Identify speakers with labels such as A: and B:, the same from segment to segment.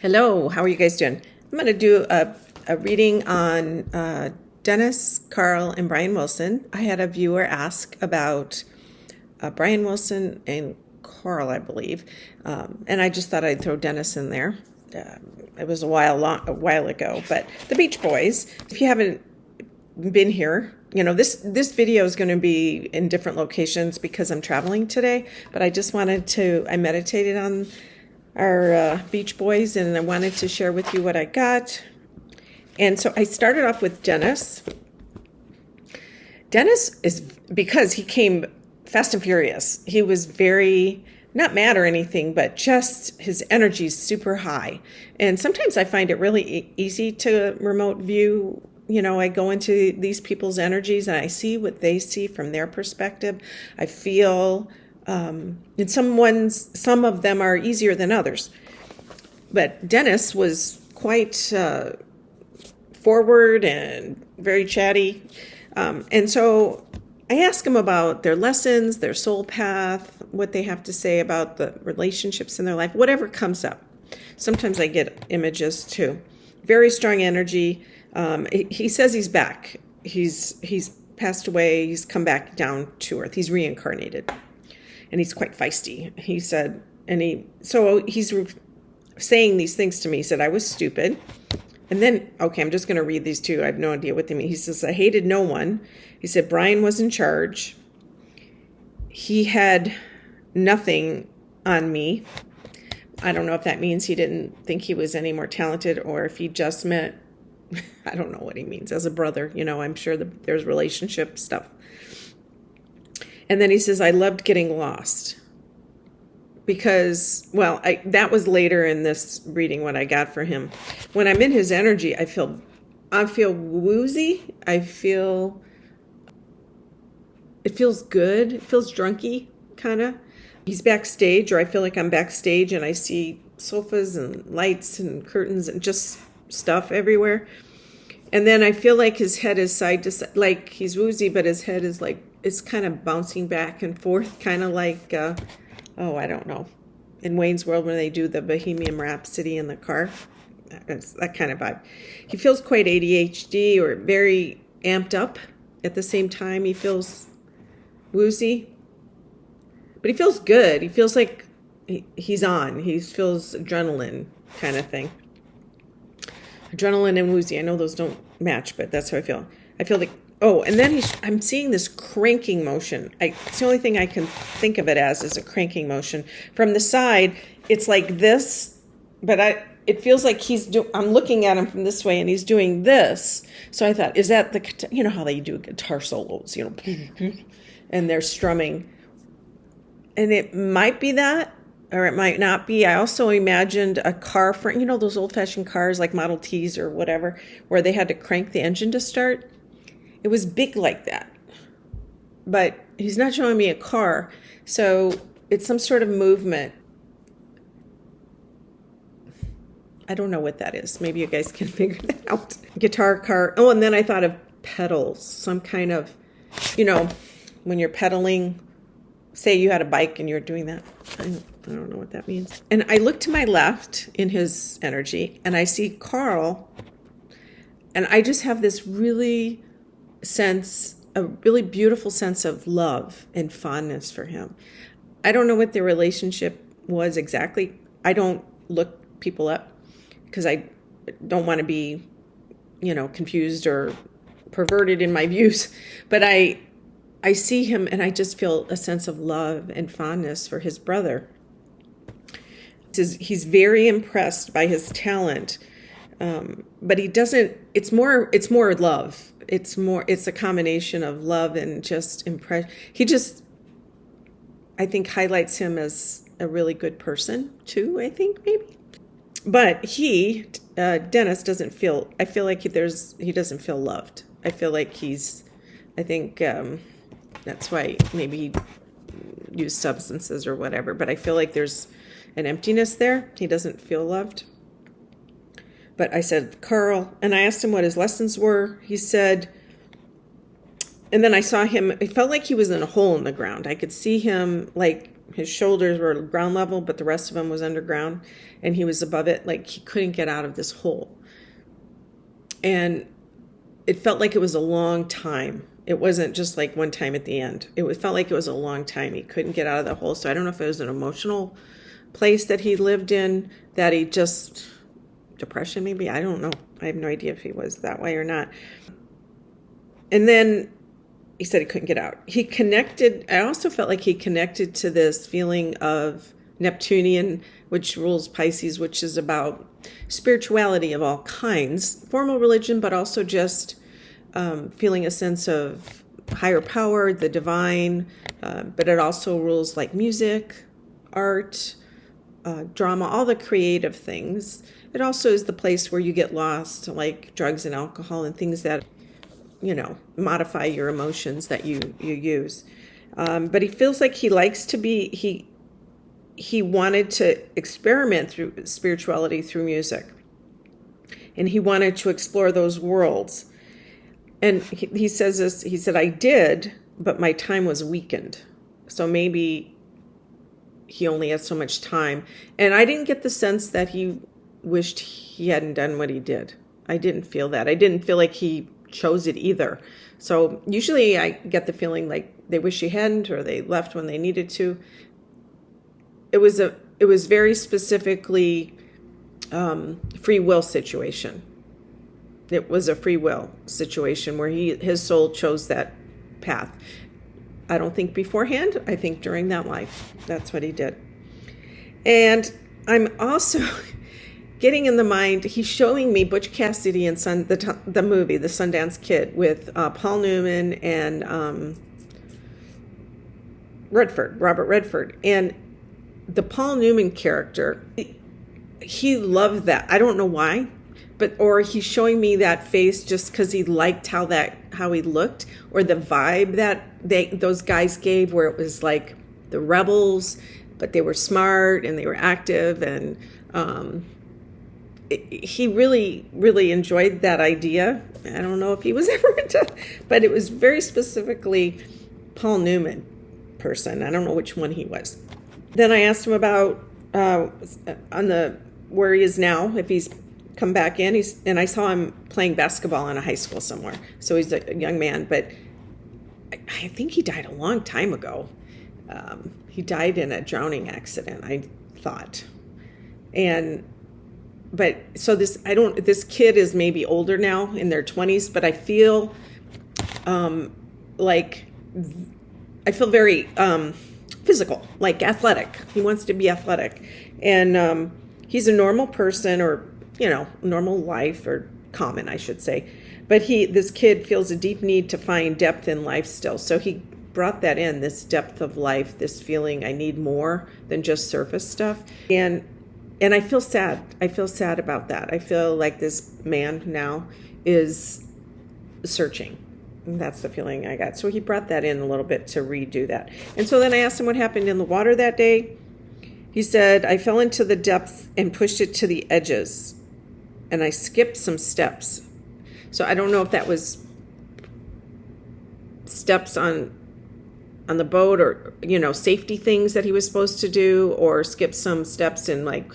A: Hello, how are you guys doing? I'm going to do a reading on Dennis, Carl, and Brian Wilson. I had a viewer ask about Brian Wilson and Carl, I believe, and I just thought I'd throw Dennis in there. It was a while ago, but the Beach Boys. If you haven't been here, you know this video is going to be in different locations because I'm traveling today. But I just wanted to. I meditated on our Beach Boys, and I wanted to share with you what I got. And so I started off with Dennis. Dennis is, because he came fast and furious. He was very, not mad or anything, but just his energy is super high. And sometimes I find it really easy to remote view. You know, I go into these people's energies and I see what they see from their perspective. I feel and some of them are easier than others. But Dennis was quite forward and very chatty. And so I asked him about their lessons, their soul path, what they have to say about the relationships in their life, whatever comes up. Sometimes I get images too. Very strong energy. He says he's back. He's passed away. He's come back down to earth. He's reincarnated. And he's quite feisty. He said, so he's saying these things to me. He said, I was stupid. And then, okay, I'm just going to read these two. I have no idea what they mean. He says, I hated no one. He said, Brian was in charge. He had nothing on me. I don't know if that means he didn't think he was any more talented, or if he just meant, I don't know what he means, as a brother. You know, I'm sure there's relationship stuff. And then he says, I loved getting lost because, well, that was later in this reading what I got for him. When I'm in his energy, I feel woozy. It feels good. It feels drunky, kind of. He's backstage, or I feel like I'm backstage and I see sofas and lights and curtains and just stuff everywhere. And then I feel like his head is side to side, like he's woozy, but his head is like, it's kind of bouncing back and forth, kind of like, I don't know, in Wayne's World when they do the Bohemian Rhapsody in the car. It's that kind of vibe. He feels quite ADHD or very amped up. At the same time, he feels woozy. But he feels good. He feels like he's on. He feels adrenaline kind of thing. Adrenaline and woozy. I know those don't match, but that's how I feel. I feel like, and then I'm seeing this cranking motion. It's the only thing I can think of it as is a cranking motion. From the side, it's like this, but it feels like I'm looking at him from this way and he's doing this. So I thought, is that you know how they do guitar solos, you know, and they're strumming. And it might be that, or it might not be. I also imagined a car frame, you know, those old-fashioned cars like Model Ts or whatever, where they had to crank the engine to start. It was big like that. But he's not showing me a car, so it's some sort of movement. I don't know what that is. Maybe you guys can figure that out. Guitar, car. Oh, and then I thought of pedals, some kind of, you know, when you're pedaling. Say you had a bike and you're doing that. I don't know what that means. And I look to my left in his energy and I see Carl, and I just have this a really beautiful sense of love and fondness for him. I don't know what their relationship was exactly. I don't look people up because I don't want to be, you know, confused or perverted in my views. But I see him and I just feel a sense of love and fondness for his brother. He's very impressed by his talent, but he doesn't. It's more love. It's a combination of love and just impress. I think, highlights him as a really good person too. I think maybe, but Dennis doesn't feel. I feel like he doesn't feel loved. I feel like I think that's why maybe he used substances or whatever. But I feel like there's an emptiness there. He doesn't feel loved. But I said, Carl, and I asked him what his lessons were. He said, and then I saw him, it felt like he was in a hole in the ground. I could see him like his shoulders were ground level, but the rest of him was underground, and he was above it. Like, he couldn't get out of this hole. And it felt like it was a long time. It wasn't just like one time at the end. It felt like it was a long time. He couldn't get out of the hole. So I don't know if it was an emotional place that he lived in, that he just, depression maybe, I don't know. I have no idea if he was that way or not. And then he said he couldn't get out. He connected, I also felt like he connected to this feeling of Neptunian, which rules Pisces, which is about spirituality of all kinds, formal religion, but also just feeling a sense of higher power, the divine, but it also rules like music, art, drama, all the creative things. It also is the place where you get lost, like drugs and alcohol and things that, modify your emotions that you use. But he feels like he likes to be, he wanted to experiment through spirituality through music. And he wanted to explore those worlds. And he says this, he said, I did, but my time was weakened. So maybe he only had so much time. And I didn't get the sense that he wished he hadn't done what he did. I didn't feel that. I didn't feel like he chose it either. So usually I get the feeling like they wish he hadn't, or they left when they needed to. It was very specifically free will situation. It was a free will situation where his soul chose that path. I don't think beforehand. I think during that life. That's what he did. And I'm also getting in the mind, he's showing me Butch Cassidy and the movie, The Sundance Kid, with Paul Newman and Robert Redford. And the Paul Newman character, he loved that. I don't know why. Or he's showing me that face just because he liked how he looked, or the vibe that those guys gave, where it was like the rebels, but they were smart and they were active, and he really, really enjoyed that idea. I don't know if he was ever into, but it was very specifically Paul Newman person. I don't know which one he was. Then I asked him about where he is now, if he's come back in. And I saw him playing basketball in a high school somewhere. So he's a young man, but I think he died a long time ago. He died in a drowning accident, I thought. This kid is maybe older now, in their 20s, but I feel very physical, like athletic. He wants to be athletic. And he's a normal person, or normal life, or common, I should say. But this kid feels a deep need to find depth in life still. So he brought that in, this depth of life, this feeling I need more than just surface stuff. And I feel sad. I feel sad about that. I feel like this man now is searching. And that's the feeling I got. So he brought that in a little bit to redo that. And so then I asked him what happened in the water that day. He said, I fell into the depth and pushed it to the edges. And I skipped some steps. So I don't know if that was steps on the boat, or, safety things that he was supposed to do, or skip some steps in like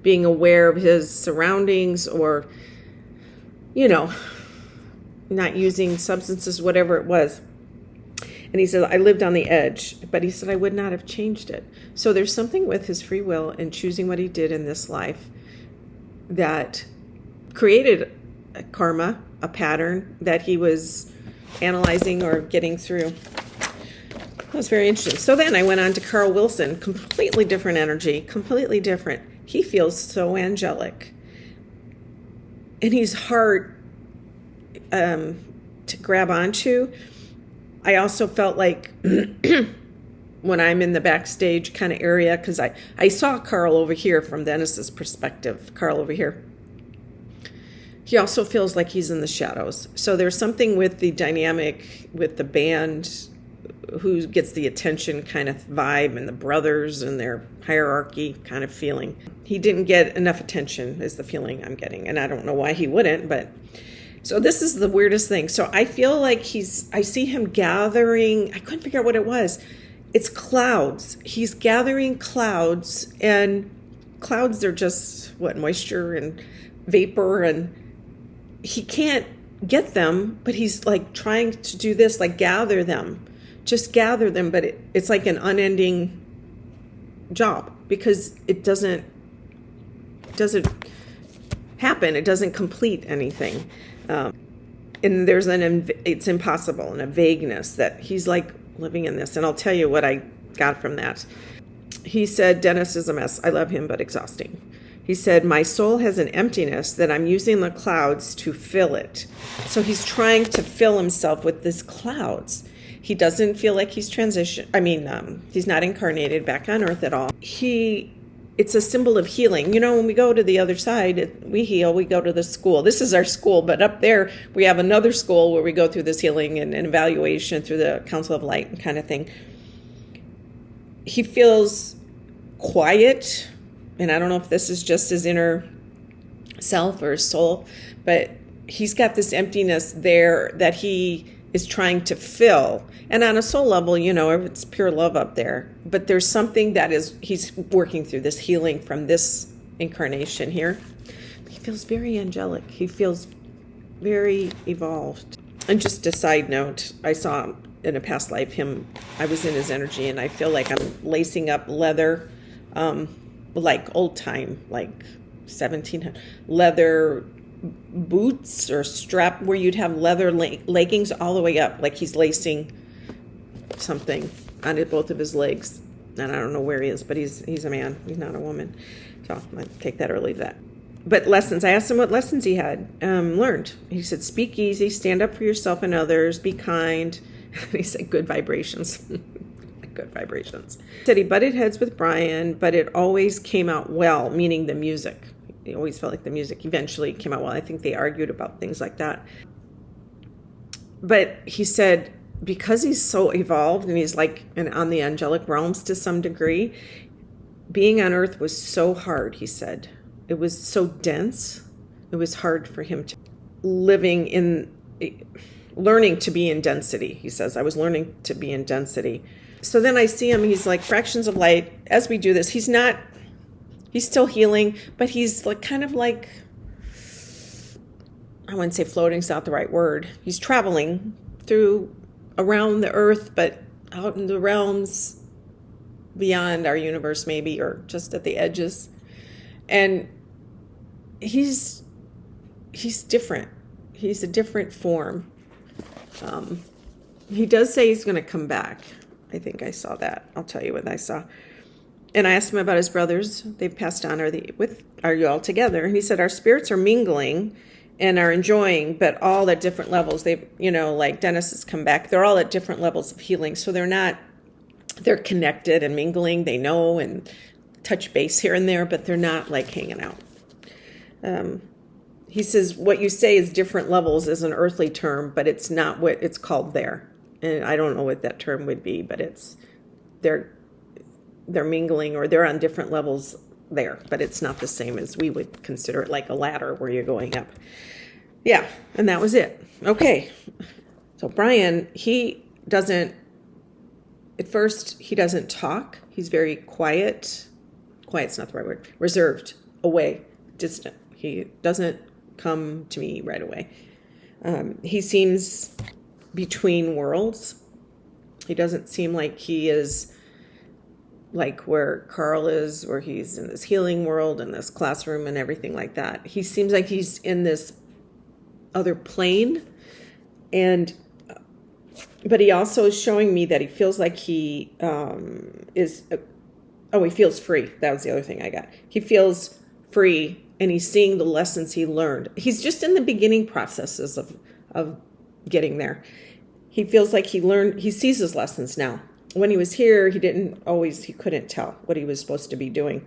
A: being aware of his surroundings, or, not using substances, whatever it was. And he said, I lived on the edge, but he said, I would not have changed it. So there's something with his free will and choosing what he did in this life that created a karma, a pattern that he was analyzing or getting through. That was very interesting. So then I went on to Carl Wilson, completely different energy, completely different. He feels so angelic. And he's hard to grab onto. I also felt like when I'm in the backstage kind of area, because I saw Carl over here from Dennis's perspective, Carl over here. He also feels like he's in the shadows. So there's something with the dynamic with the band, who gets the attention kind of vibe, and the brothers and their hierarchy kind of feeling. He didn't get enough attention is the feeling I'm getting. And I don't know why he wouldn't, but so this is the weirdest thing. So I feel like I see him gathering, I couldn't figure out what it was, it's clouds. He's gathering clouds, and clouds are just moisture and vapor, and he can't get them, but he's like trying to do this, like gather them, just gather them, but it's like an unending job because it doesn't happen. It doesn't complete anything. And there's it's impossible and a vagueness that he's like living in this. And I'll tell you what I got from that. He said, Dennis is a mess. I love him, but exhausting. He said, my soul has an emptiness that I'm using the clouds to fill it. So he's trying to fill himself with these clouds. He doesn't feel like he's transitioned. He's not incarnated back on earth at all. It's a symbol of healing. You know, when we go to the other side, we heal, we go to the school. This is our school, but up there we have another school where we go through this healing and evaluation through the Council of Light kind of thing. He feels quiet, and I don't know if this is just his inner self or his soul, but he's got this emptiness there that he is trying to fill. And on a soul level, you know, it's pure love up there. But there's something that he's working through, this healing from this incarnation here. He feels very angelic. He feels very evolved. And just a side note, I saw in a past life I was in his energy, and I feel like I'm lacing up leather, like old time, like 1700 leather boots or strap where you'd have leather leggings all the way up, like he's lacing something on both of his legs. And I don't know where he is, but he's a man. He's not a woman. So I take that or leave that. But lessons, I asked him what lessons he had learned. He said, speak easy, stand up for yourself and others, be kind. He said, good vibrations. Good vibrations. He said he butted heads with Brian, but it always came out well, meaning the music. He always felt like the music eventually came out well. I think they argued about things like that. But he said, because he's so evolved and he's like on the angelic realms to some degree, being on earth was so hard, he said. It was so dense. It was hard for him to learning to be in density. He says, I was learning to be in density. So then I see him, he's like fractions of light. As we do this, he's still healing, but he's like kind of like, I wouldn't say floating's not the right word. He's traveling around the earth, but out in the realms beyond our universe maybe, or just at the edges. And he's different. He's a different form. He does say he's going to come back. I think I saw that. I'll tell you what I saw. And I asked him about his brothers. They've passed on. Are you all together? And he said, our spirits are mingling and are enjoying, but all at different levels. They've, like Dennis has come back. They're all at different levels of healing. So they're connected and mingling. They know and touch base here and there, but they're not like hanging out. He says, what you say is different levels is an earthly term, but it's not what it's called there. And I don't know what that term would be, but they're mingling, or they're on different levels there, but it's not the same as we would consider it, like a ladder where you're going up. Yeah, and that was it. Okay, so Brian, at first he doesn't talk. He's very quiet. Quiet's not the right word. Reserved, away, distant. He doesn't come to me right away. He seems between worlds. He doesn't seem like he is like where Carl is, where he's in this healing world and this classroom and everything like that. He seems like he's in this other plane, but he also is showing me that he feels like he he feels free. That was the other thing I got. He feels free, and he's seeing the lessons he learned. He's just in the beginning processes of getting there. He feels like he sees his lessons now. When he was here, he couldn't tell what he was supposed to be doing.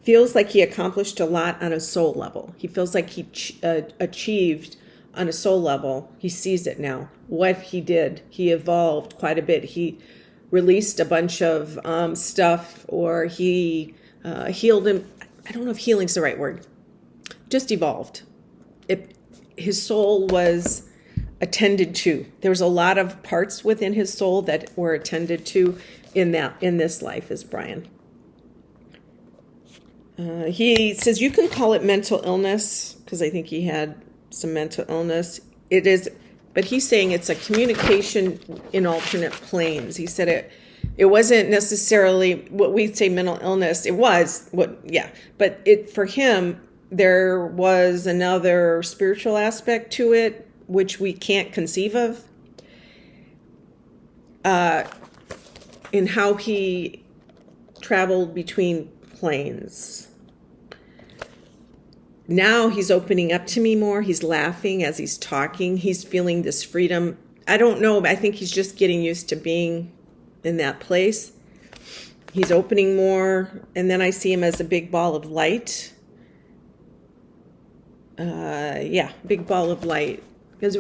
A: Feels like he accomplished a lot on a soul level. He feels like he achieved on a soul level. He sees it now. What he did, he evolved quite a bit. He released a bunch of stuff, or he healed him. I don't know if healing's the right word. Just evolved. His soul was attended to. There was a lot of parts within his soul that were attended to. in this life as Brian. He says you can call it mental illness, because I think he had some mental illness. It is, but he's saying it's a communication in alternate planes. He said it wasn't necessarily what we'd say mental illness. It was but for him, there was another spiritual aspect to it, which we can't conceive of, in how he traveled between planes. Now he's opening up to me more. He's laughing as he's talking. He's feeling this freedom. I don't know, but I think he's just getting used to being in that place. He's opening more, and then I see him as a big ball of light. Big ball of light. Because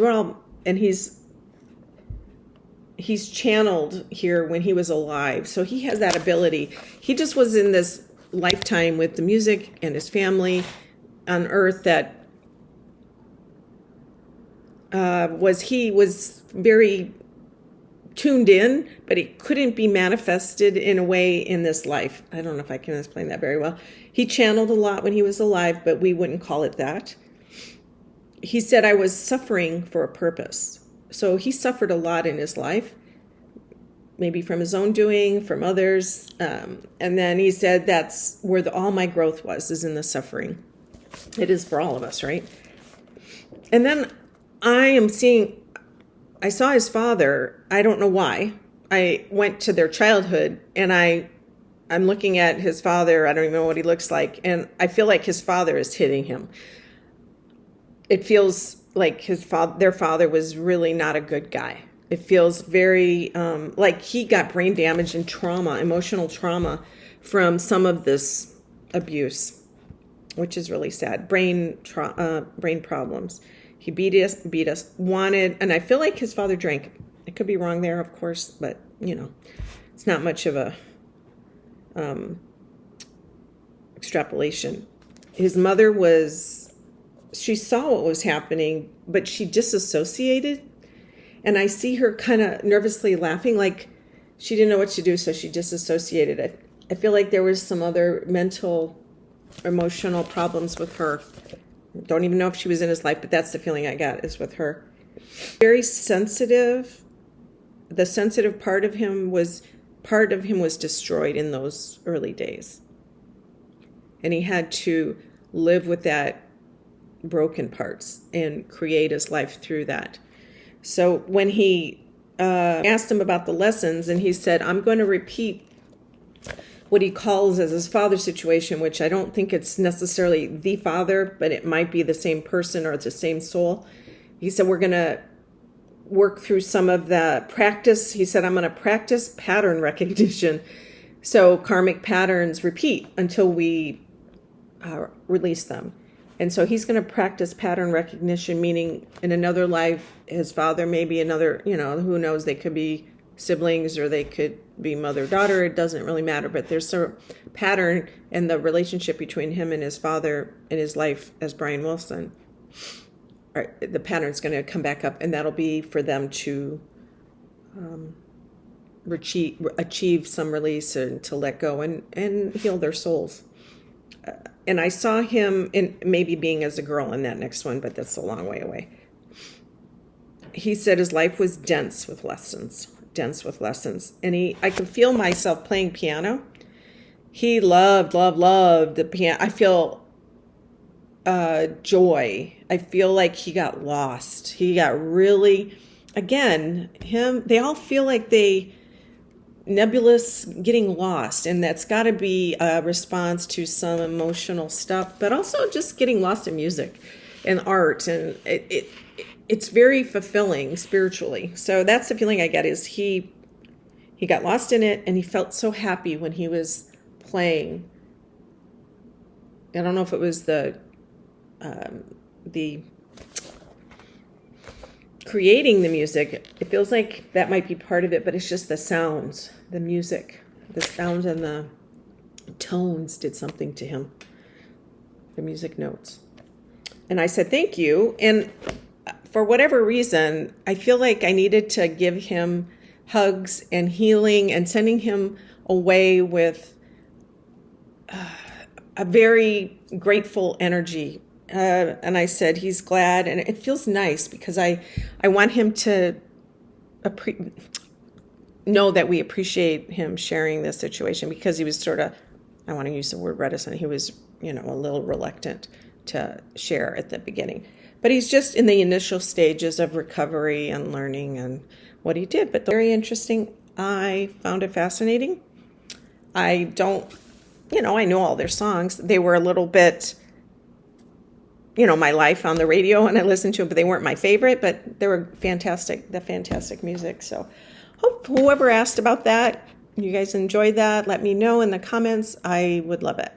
A: he's channeled here when he was alive. So he has that ability. He just was in this lifetime with the music and his family on earth that he was very tuned in, but it couldn't be manifested in a way in this life. I don't know if I can explain that very well. He channeled a lot when he was alive, but we wouldn't call it that. He said, I was suffering for a purpose. So he suffered a lot in his life, maybe from his own doing, from others. And then he said, that's where all my growth is in the suffering. It is for all of us, right? And then I saw his father. I don't know why. I went to their childhood, and I'm looking at his father. I don't even know what he looks like. And I feel like his father is hitting him. It feels like their father was really not a good guy. It feels very like he got brain damage and trauma, emotional trauma from some of this abuse, which is really sad. Brain problems. He beat us, wanted, and I feel like his father drank. I could be wrong there, of course, but it's not much of a extrapolation. His mother she saw what was happening, but she disassociated. And I see her kind of nervously laughing, like she didn't know what to do, so she disassociated. I feel like there was some other mental, emotional problems with her. Don't even know if she was in his life, but that's the feeling I got, is with her. Very sensitive. The sensitive part of him was destroyed in those early days. And he had to live with that broken parts and create his life through that. So when he asked him about the lessons, and he said, I'm going to repeat what he calls as his father situation, which I don't think it's necessarily the father, but it might be the same person or it's the same soul. He said, we're going to work through some of the practice. He said, I'm going to practice pattern recognition. So karmic patterns repeat until we release them. And so he's going to practice pattern recognition, meaning in another life, his father, maybe another, who knows, they could be siblings or they could be mother-daughter. It doesn't really matter, but there's a pattern in the relationship between him and his father in his life as Brian Wilson. The pattern's going to come back up, and that'll be for them to achieve some release and to let go and heal their souls. And I saw him in maybe being as a girl in that next one, but that's a long way away. He said his life was dense with lessons. And I could feel myself playing piano. He loved the piano. I feel joy. I feel like he got lost. He got really, they all feel like they nebulous, getting lost, and that's got to be a response to some emotional stuff, but also just getting lost in music and art, and it's very fulfilling spiritually. So that's the feeling I get, is he got lost in it, and he felt so happy when he was playing. I don't know if it was the creating the music. It feels like that might be part of it, but it's just the sounds, the music, the sounds and the tones did something to him, the music notes. And I said, thank you. And for whatever reason, I feel like I needed to give him hugs and healing and sending him away with a very grateful energy. And I said he's glad, and it feels nice because I want him to know that we appreciate him sharing this situation, because he was sort of, I want to use the word reticent. He was, a little reluctant to share at the beginning. But he's just in the initial stages of recovery and learning and what he did. But very interesting. I found it fascinating. I don't, I know all their songs. They were a little bit, my life on the radio, and I listened to them, but they weren't my favorite, but they were fantastic, the fantastic music. So hope whoever asked about that, you guys enjoyed that. Let me know in the comments. I would love it.